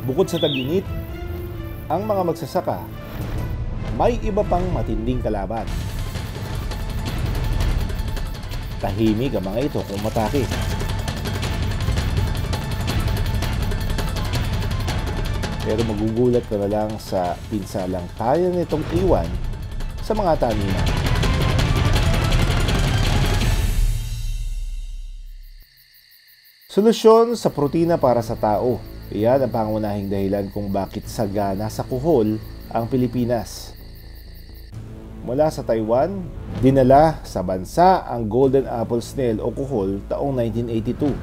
Bukod sa tag-init, ang mga magsasaka may iba pang matinding kalaban. Tahimik ang mga ito kung matake. Pero magugulat ka na lang sa pinsalang kaya nitong iwan sa mga taniman. Solusyon sa protina para sa tao. Iyan ang pangunahing dahilan kung bakit sagana sa kuhol ang Pilipinas. Mula sa Taiwan, dinala sa bansa ang golden apple snail o kuhol taong 1982.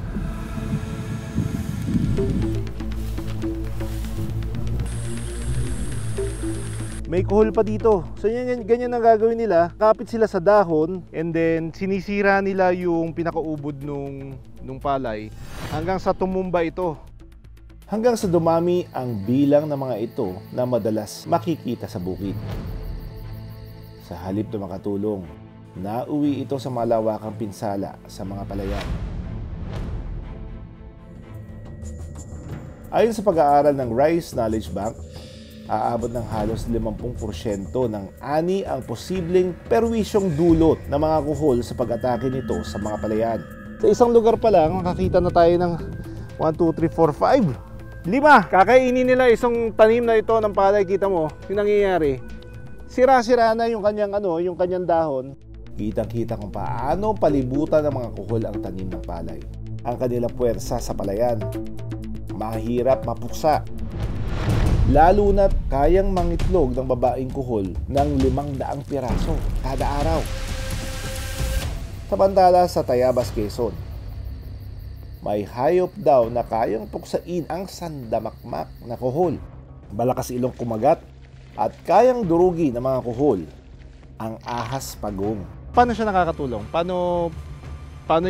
May kuhol pa dito. So ganyan ang gagawin nila. Kapit sila sa dahon and then sinisira nila yung pinakaubod nung palay hanggang sa tumumba ito. Hanggang sa dumami ang bilang ng mga ito na madalas makikita sa bukid. Sa halip na makatulong, nauwi ito sa malawakang pinsala sa mga palayan. Ayon sa pag-aaral ng Rice Knowledge Bank, aabot ng halos 50% ng ani ang posibleng perwisyong dulot ng mga kuhol sa pag-atake nito sa mga palayan. Sa isang lugar pa lang, makakita na tayo ng 1, 2, 3, 4, 5. 5. Kakainin nila isang tanim na ito ng palay. Kita mo, yung nangyayari. Sira-sira na yung kanyang dahon. Kitang-kita kung paano palibutan ng mga kuhol ang tanim ng palay. Ang kanilang puwersa sa palayan. Mahirap mapuksa. Lalo na't kayang mangitlog ng babaeng kuhol ng 500 piraso kada araw. Samantala sa Tayabas, Quezon, may hayop daw na kayang puksain ang sandamakmak na kuhol. Malakas ilong kumagat at kayang durugi ng mga kuhol ang ahas pagong. Paano siya nakakatulong? Paano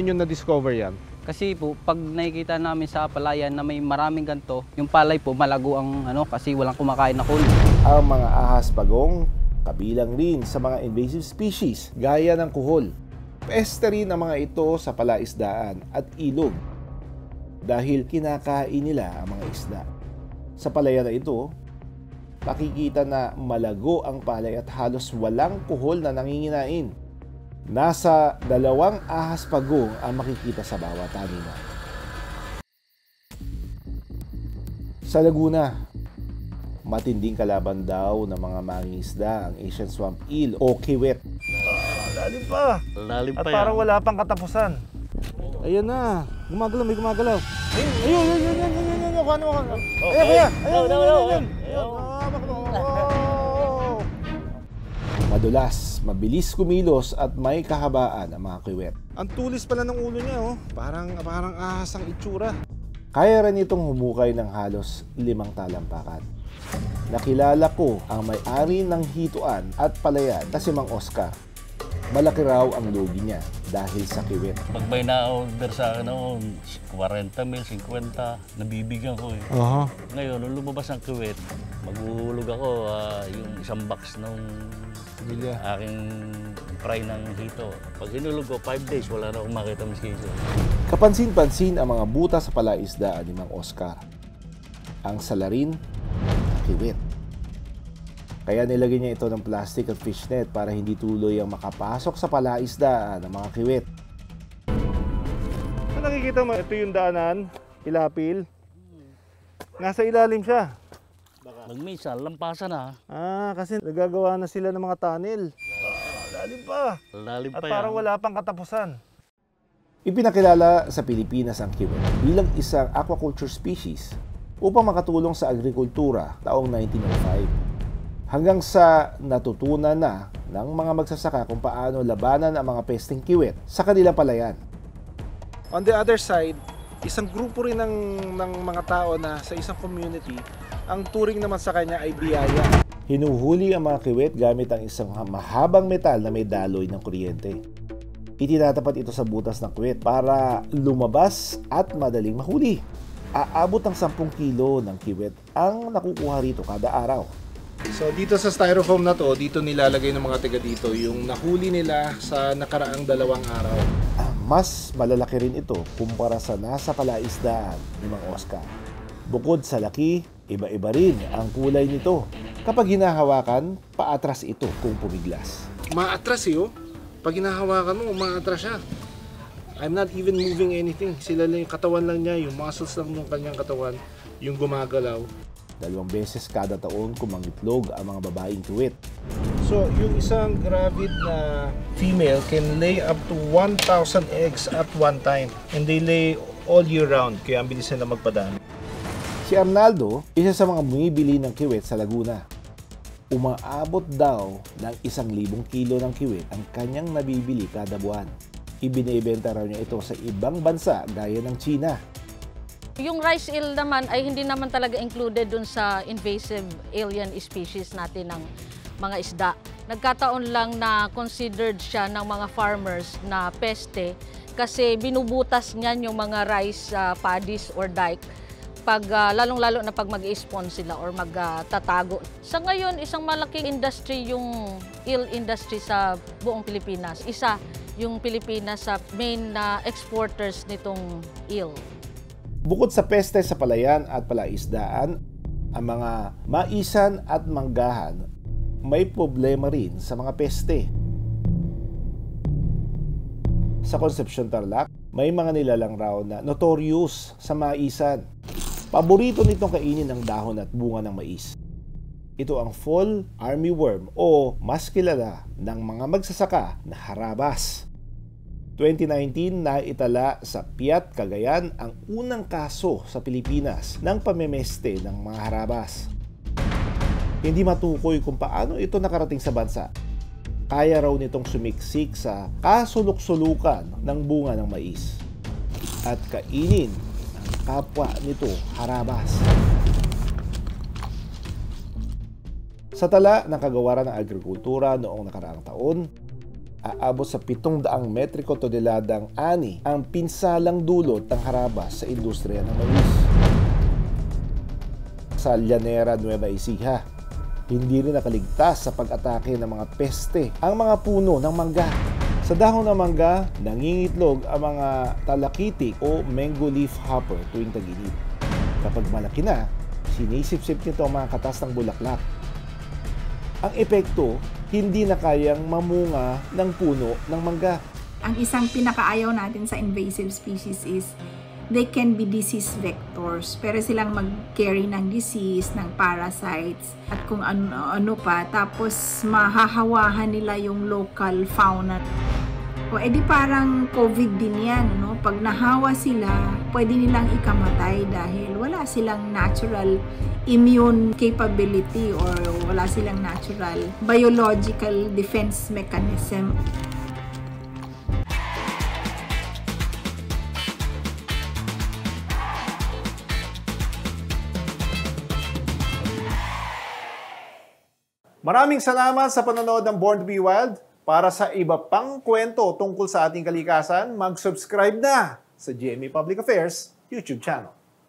nyo na-discover yan? Kasi po, pag nakikita namin sa palayan na may maraming ganito, yung palay po malago ang kasi walang kumakain na kuhol. Ang mga ahas pagong kabilang rin sa mga invasive species gaya ng kuhol. Peste rin ang mga ito sa palaisdaan at ilog dahil kinakain nila ang mga isda. Sa palayan na ito, makikita na malago ang palay at halos walang kuhol na nanginginain. Nasa 2 ahas pagong ang makikita sa bawat taniman. Sa Laguna, matinding kalaban daw ng mga mangingisda ang Asian swamp eel o kiwet. Lalim pa! Lalim pa at parang wala pang katapusan. Ayan na, gumagalaw, may gumagalaw. Ayun, kuha mo. Ayun. Madulas, mabilis kumilos at may kahabaan ang mga kiwet. Ang tulis pala ng ulo niya, parang ahas ang itsura. Kaya rin itong humukay ng halos 5 talampakan. Nakilala ko ang may-ari ng hituan at palayan na si Mang Oscar. Malaki raw ang lugi niya dahil sa kiwet. Pag may na-order sa akin, 40 mil, 50, nabibigyan ko eh. Ngayon, nung lumabas ang kiwet, maghulog ako yung isang box ng aking fry ng hito. Pag hinulog ko, 5 days, wala na akong makita miskiso. Kapansin-pansin ang mga buta sa palaisdaan ni Mang Oscar. Ang salarin, kiwet. Kaya nilagay niya ito ng plastic at fishnet para hindi tuloy ang makapasok sa palaisdaan ng mga kiwet. Nakikita mo, ito yung daanan, pilapil. Nasa ilalim siya. Magmisa, lampasan na. Kasi nagagawa na sila ng mga tunnel. Lalim pa. Lalim pa at parang yan. wala pang katapusan. Ipinakilala sa Pilipinas ang kiwet bilang isang aquaculture species upang makatulong sa agrikultura taong 1905. Hanggang sa natutunan na ng mga magsasaka kung paano labanan ang mga pesteng kiwet sa kanilang palayan. On the other side, isang grupo rin ng mga tao na sa isang community, ang turing naman sa kanya ay biyaya. Hinuhuli ang mga kiwet gamit ang isang mahabang metal na may daloy ng kuryente. Itinatapat ito sa butas ng kiwet para lumabas at madaling mahuli. Aabot ng 10 kilo ng kiwet ang nakukuha rito kada araw. So dito sa styrofoam na to, dito nilalagay ng mga taga dito yung nahuli nila sa nakaraang 2 araw. Mas malalaki rin ito kumpara sa nasa palaisdaan ni Mang Oscar. Bukod sa laki, iba-iba rin ang kulay nito. Kapag hinahawakan, paatras ito kung pumiglas. Maatras eh, oh. Pag hinahawakan mo, maatras siya. I'm not even moving anything. Sila lang, yung katawan lang niya, yung muscles lang ng kanyang katawan, yung gumagalaw. 2 beses kada taon kumangitlog ang mga babaeng kiwit. So, yung isang gravid na female can lay up to 1,000 eggs at one time. And they lay all year round, kaya ang bilis na magpadami. Si Arnaldo, isa sa mga bumibili ng kiwit sa Laguna. Umaabot daw ng 1,000 kilo ng kiwit ang kanyang nabibili kada buwan. Ibinebenta raw niya ito sa ibang bansa gaya ng China. Yung rice eel naman ay hindi naman talaga included dun sa invasive alien species natin ng mga isda. Nagkataon lang na considered siya ng mga farmers na peste kasi binubutas niyan yung mga rice paddies or dike pag lalong-lalo na pag mag-spawn sila or magtatago. Sa ngayon, isang malaking industry yung eel industry sa buong Pilipinas. Isa yung Pilipinas sa main exporters nitong eel. Bukod sa peste sa palayan at palaisdaan, ang mga maisan at manggahan may problema rin sa mga peste. Sa Concepcion, Tarlac, may mga nilalang raw na notorious sa maisan. Paborito nitong kainin ang dahon at bunga ng mais. Ito ang fall armyworm o mas kilala ng mga magsasaka na harabas. 2019 na itala sa Piat, Cagayan ang unang kaso sa Pilipinas ng pamemeste ng mga harabas. Hindi matukoy kung paano ito nakarating sa bansa. Kaya raw nitong sumiksik sa kasulok-sulukan ng bunga ng mais at kainin ang kapwa nito harabas. Sa tala ng Kagawaran ng Agrikultura noong nakaraang taon, aabot sa 700 metriko toneladang ani ang pinsalang dulot ng harabas sa industriya ng mais. Sa Llanera, Nueva Ecija, hindi rin nakaligtas sa pag-atake ng mga peste ang mga puno ng mangga. Sa dahon ng mangga, nangingitlog ang mga talakitik o mango leaf hopper tuwing tag-init. Kapag malaki na, sinisip-sip nito ang mga katas ng bulaklak. Ang epekto, hindi na kayang mamunga ng puno ng mangga. Ang isang pinakaayaw natin sa invasive species is they can be disease vectors. Pero silang mag-carry ng disease, ng parasites, at kung ano pa. Tapos mahahawahan nila yung local fauna. O edi parang COVID din yan. No? Pag nahawa sila, pwede nilang ikamatay dahil wala silang natural immune capability or wala silang natural biological defense mechanism. Maraming salamat sa panonood ng Born to be Wild. Para sa iba pang kwento tungkol sa ating kalikasan, mag-subscribe na sa GMA Public Affairs YouTube channel.